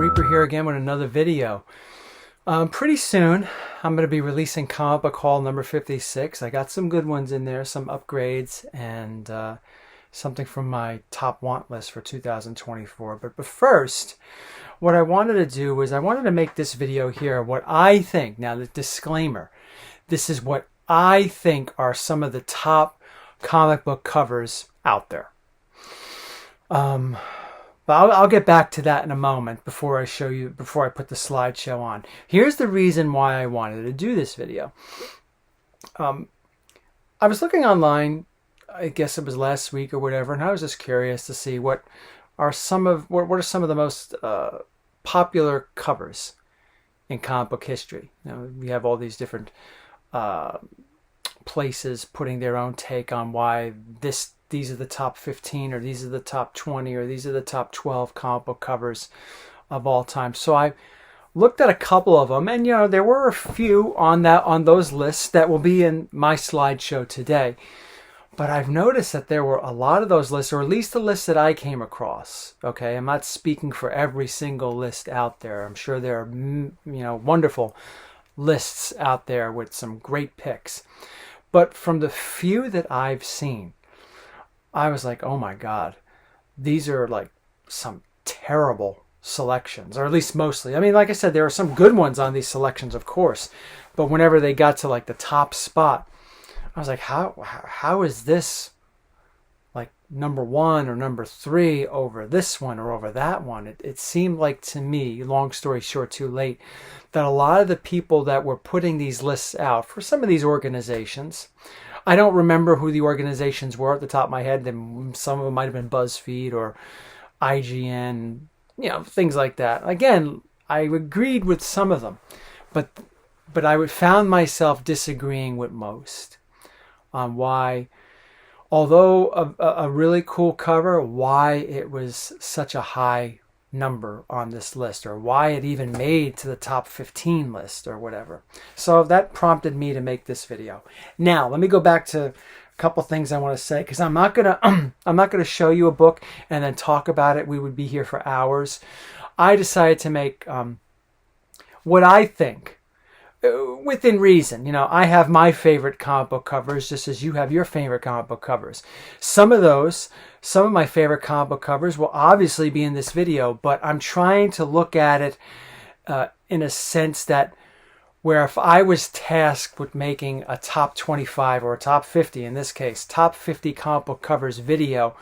Reaper here again with another video. Pretty soon I'm going to be releasing comic book haul number 56. I got some good ones in there, some upgrades, and something from my top want list for 2024. But first, what I wanted to do was I wanted to make this video here what I think. Now, the disclaimer, this is what I think are some of the top comic book covers out there. But I'll get back to that in a moment before I put the slideshow on. Here's the reason why I wanted to do this video. I was looking online, I guess it was last week or whatever, and I was just curious to see what are some of the most popular covers in comic book history. You know, we have all these different places putting their own take on why these are the top 15, or these are the top 20, or these are the top 12 comic book covers of all time. So I looked at a couple of them, and you know, there were a few on those lists that will be in my slideshow today. But I've noticed that there were a lot of those lists, or at least the lists that I came across. Okay, I'm not speaking for every single list out there. I'm sure there are wonderful lists out there with some great picks. But from the few that I've seen, I was like, oh my God, these are like some terrible selections, or at least mostly. I mean, like I said, there are some good ones on these selections, of course, but whenever they got to like the top spot, I was like, how is this like number one or number three over this one or over that one? It seemed like to me, long story short, too late, that a lot of the people that were putting these lists out for some of these organizations, I don't remember who the organizations were at the top of my head. Some of them might have been BuzzFeed or IGN, things like that. Again, I agreed with some of them, but I found myself disagreeing with most on why, although a really cool cover, why it was such a high number on this list, or why it even made to the top 15 list or whatever. So that prompted me to make this video. Now let me go back to a couple things I want to say, because I'm not gonna show you a book and then talk about it. We would be here for hours. I decided to make what I think, within reason. I have my favorite comic book covers, just as you have your favorite comic book covers. Some of my favorite comic book covers will obviously be in this video, but I'm trying to look at it in a sense that where if I was tasked with making a top 25 or a top 50, in this case, top 50 comic book covers video,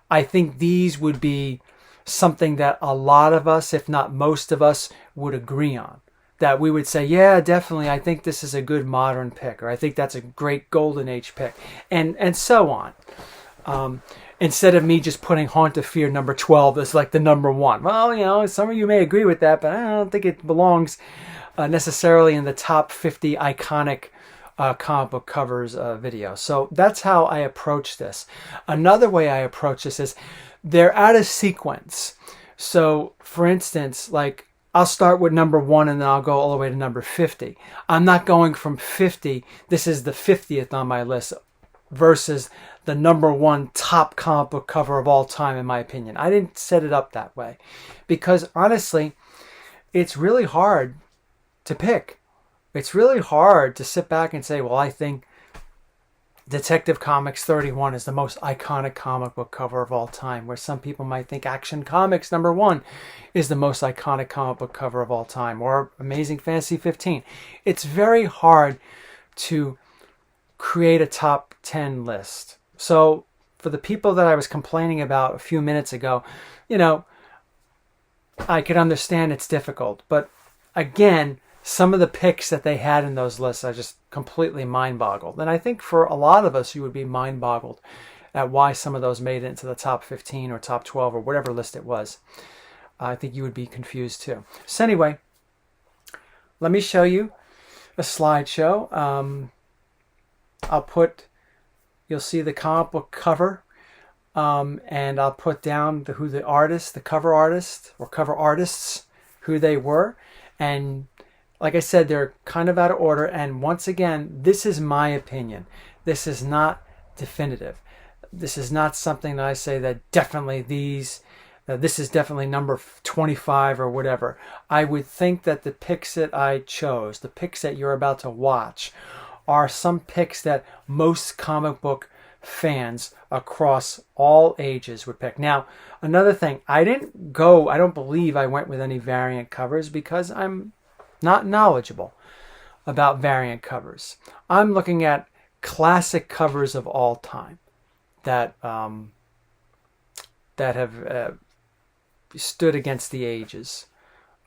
I think these would be something that a lot of us, if not most of us, would agree on. That we would say, yeah, definitely, I think this is a good modern pick, or I think that's a great golden age pick, and so on. Instead of me just putting Haunt of Fear number 12 as like the number one. Well, some of you may agree with that, but I don't think it belongs necessarily in the top 50 iconic comic book covers video. So that's how I approach this. Another way I approach this is they're out of sequence. So, for instance, like, I'll start with number 1 and then I'll go all the way to number 50. I'm not going from 50, this is the 50th on my list, versus the number 1 top comic book cover of all time, in my opinion. I didn't set it up that way because honestly, it's really hard to pick. It's really hard to sit back and say, well, I think Detective Comics 31 is the most iconic comic book cover of all time, where some people might think Action Comics number 1 is the most iconic comic book cover of all time, or Amazing Fantasy 15. It's very hard to create a top 10 list. So for the people that I was complaining about a few minutes ago, I could understand it's difficult. But again, some of the picks that they had in those lists are just completely mind-boggled. And I think for a lot of us, you would be mind-boggled at why some of those made it into the top 15 or top 12 or whatever list it was. I think you would be confused too. So anyway, let me show you a slideshow. You'll see the comic book cover, and I'll put down the cover artist or cover artists, who they were. And like I said, they're kind of out of order. And once again, this is my opinion. This is not definitive. This is not something that I say that definitely these this is definitely number 25 or whatever. I would think that the picks that I chose, the picks that you're about to watch, are some picks that most comic book fans across all ages would pick. Now, another thing, I don't believe I went with any variant covers because I'm not knowledgeable about variant covers. I'm looking at classic covers of all time that that have stood against the ages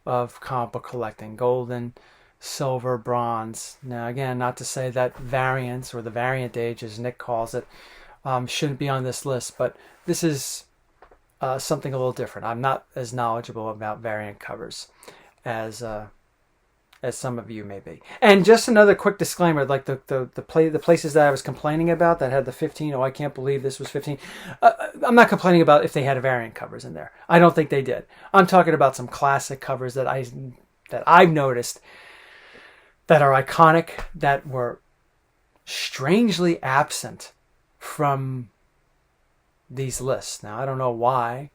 of comic book collecting. Golden, silver, bronze. Now, again, not to say that variants, or the variant age as Nick calls it, shouldn't be on this list, but this is something a little different. I'm not as knowledgeable about variant covers as some of you may be. And just another quick disclaimer, like the places that I was complaining about that had the 15, oh, I can't believe this was 15. I'm not complaining about if they had variant covers in there. I don't think they did. I'm talking about some classic covers that I've noticed that are iconic, that were strangely absent from these lists. Now, I don't know why.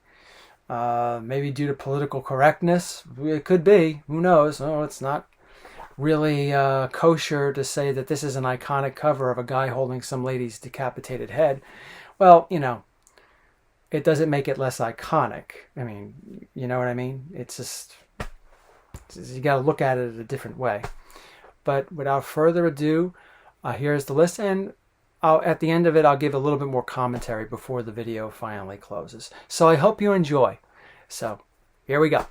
Maybe due to political correctness. It could be. Who knows? Oh, it's not really kosher to say that this is an iconic cover of a guy holding some lady's decapitated head. Well, it doesn't make it less iconic. I mean, you know what I mean? It's just, you got to look at it a different way. But without further ado, here's the list, and at the end of it, I'll give a little bit more commentary before the video finally closes. So I hope you enjoy. So here we go.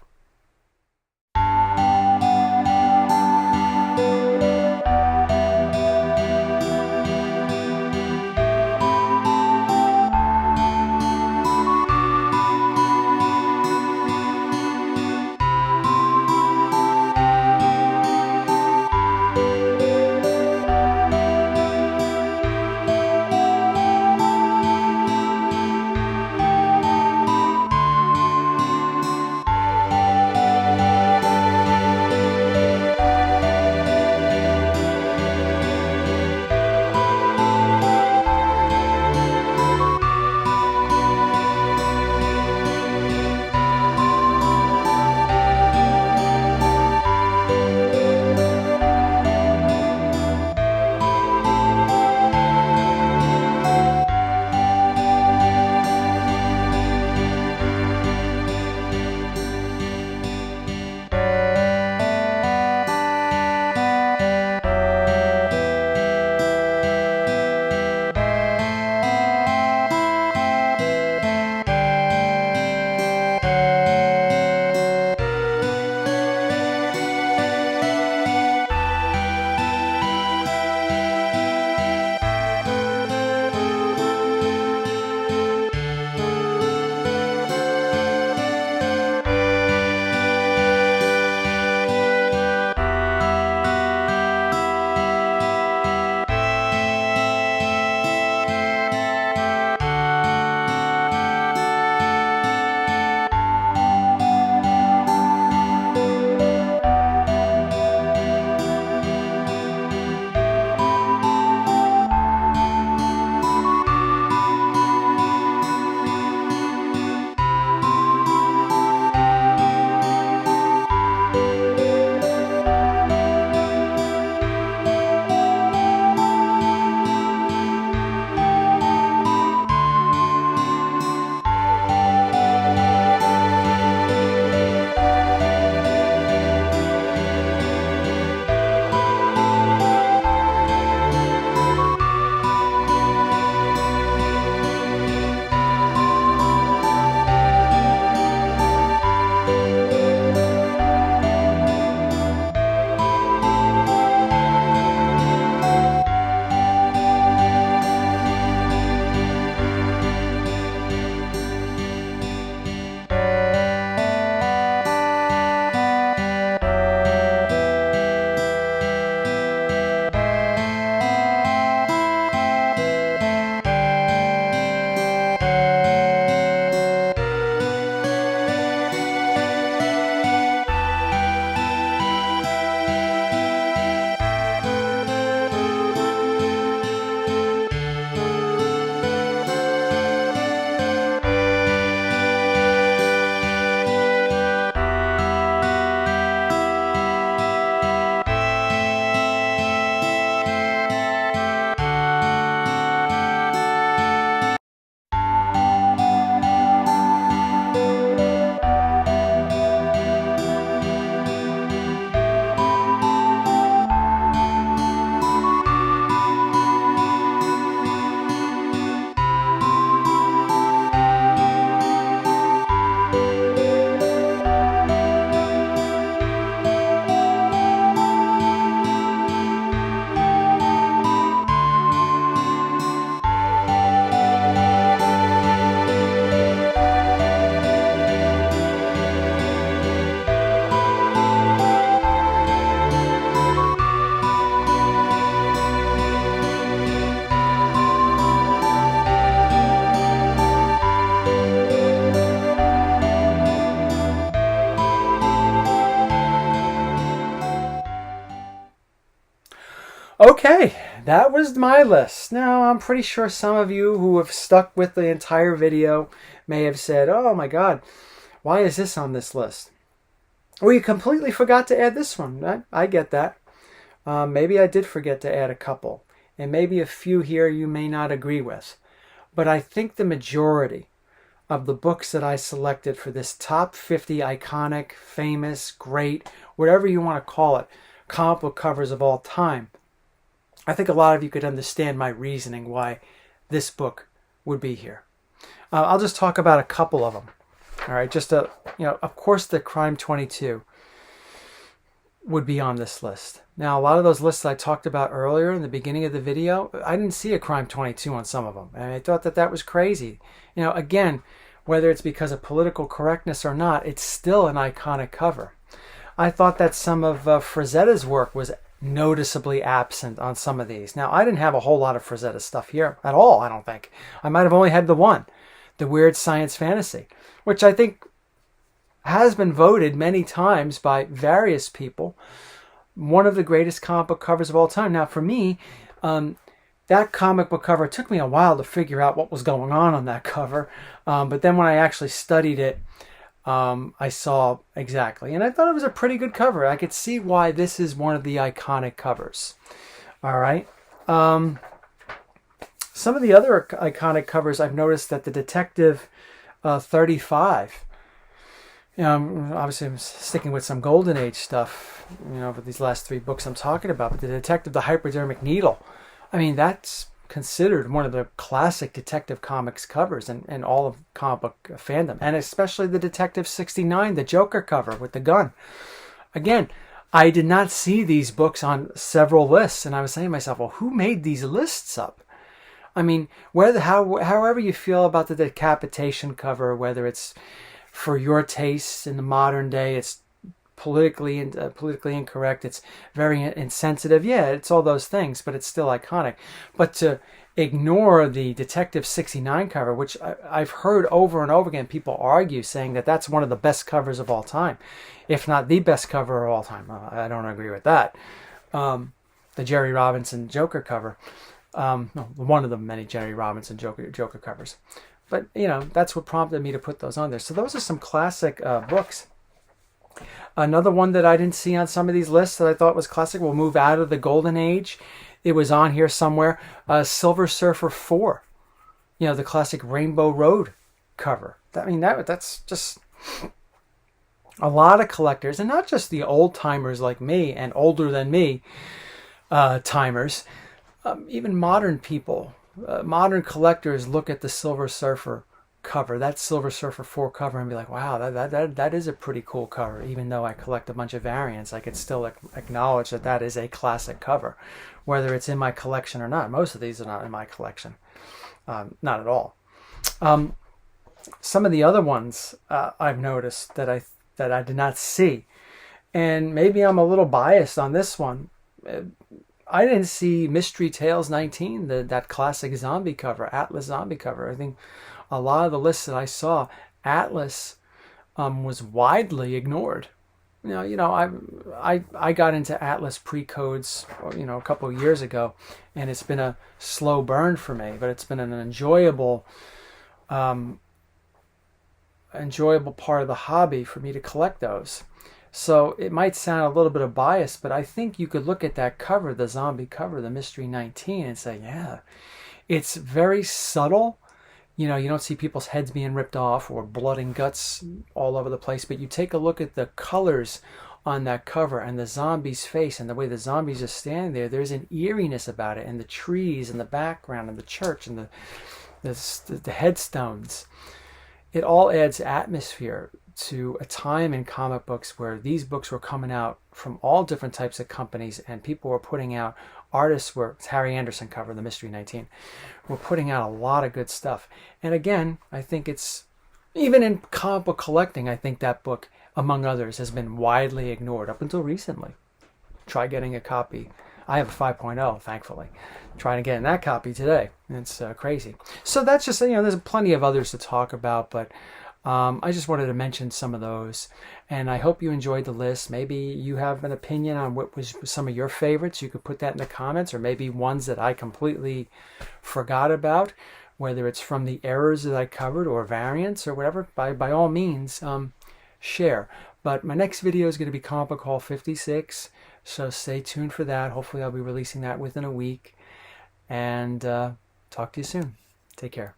Okay, that was my list. Now, I'm pretty sure some of you who have stuck with the entire video may have said, oh my God, why is this on this list? Well, you completely forgot to add this one. I get that. Maybe I did forget to add a couple, and maybe a few here you may not agree with. But I think the majority of the books that I selected for this top 50 iconic, famous, great, whatever you want to call it, comic book covers of all time, I think a lot of you could understand my reasoning why this book would be here. I'll just talk about a couple of them. All right, of course, the Crime 22 would be on this list. Now, a lot of those lists I talked about earlier in the beginning of the video, I didn't see a Crime 22 on some of them. And I thought that was crazy. Again, whether it's because of political correctness or not, it's still an iconic cover. I thought that some of Frazetta's work was noticeably absent on some of these. Now, I didn't have a whole lot of Frazetta stuff here at all, I don't think. I might have only had the one, the Weird Science Fantasy, which I think has been voted many times by various people one of the greatest comic book covers of all time. Now, for me, that comic book cover, it took me a while to figure out what was going on that cover. But then when I actually studied it, I saw exactly. And I thought it was a pretty good cover. I could see why this is one of the iconic covers. All right. Some of the other iconic covers, I've noticed that the Detective 35, obviously I'm sticking with some Golden Age stuff, for these last three books I'm talking about, but the Detective, the Hypodermic Needle, I mean, that's considered one of the classic Detective Comics covers in all of comic book fandom, and especially the Detective 69, the Joker cover with the gun. Again, I did not see these books on several lists, and I was saying to myself, well, who made these lists up? I mean, however you feel about the Decapitation cover, whether it's for your taste in the modern day, it's politically incorrect, it's very insensitive, yeah, it's all those things, but it's still iconic. But to ignore the Detective 69 cover, which I've heard over and over again people argue, saying that that's one of the best covers of all time, if not the best cover of all time. I don't agree with that. The Jerry Robinson Joker cover, one of the many Jerry Robinson Joker covers. But, that's what prompted me to put those on there. So those are some classic books. Another one that I didn't see on some of these lists that I thought was classic, we'll move out of the Golden Age. It was on here somewhere. Silver Surfer 4. The classic Rainbow Road cover. That's just a lot of collectors, and not just the old timers like me and older than me timers. Even modern people, modern collectors look at the Silver Surfer cover, that Silver Surfer 4 cover, and be like, wow, that is a pretty cool cover. Even though I collect a bunch of variants, I could still acknowledge that is a classic cover, whether it's in my collection or not. Most of these are not in my collection, not at all. Some of the other ones I've noticed that I did not see, and maybe I'm a little biased on this one. I didn't see Mystery Tales 19, that classic zombie cover, Atlas zombie cover. I think a lot of the lists that I saw, Atlas was widely ignored. I got into Atlas pre-codes, a couple of years ago, and it's been a slow burn for me, but it's been an enjoyable part of the hobby for me to collect those. So it might sound a little bit of bias, but I think you could look at that cover, the zombie cover, the Mystery 19, and say, yeah, it's very subtle. You don't see people's heads being ripped off or blood and guts all over the place, but you take a look at the colors on that cover and the zombie's face and the way the zombies are standing there, there's an eeriness about it, and the trees in the background and the church and the headstones. It all adds atmosphere to a time in comic books where these books were coming out from all different types of companies, and people were putting out, artists were, Harry Anderson cover, the Mystery 19, were putting out a lot of good stuff. And again, I think it's, even in comic book collecting, I think that book, among others, has been widely ignored up until recently. Try getting a copy. I have a 5.0, thankfully. Trying to get in that copy today. It's crazy. So that's just, there's plenty of others to talk about, but I just wanted to mention some of those, and I hope you enjoyed the list. Maybe you have an opinion on what was some of your favorites. You could put that in the comments, or maybe ones that I completely forgot about, whether it's from the errors that I covered or variants or whatever. By all means, share. But my next video is going to be Comic Book Haul 56, so stay tuned for that. Hopefully I'll be releasing that within a week, and talk to you soon. Take care.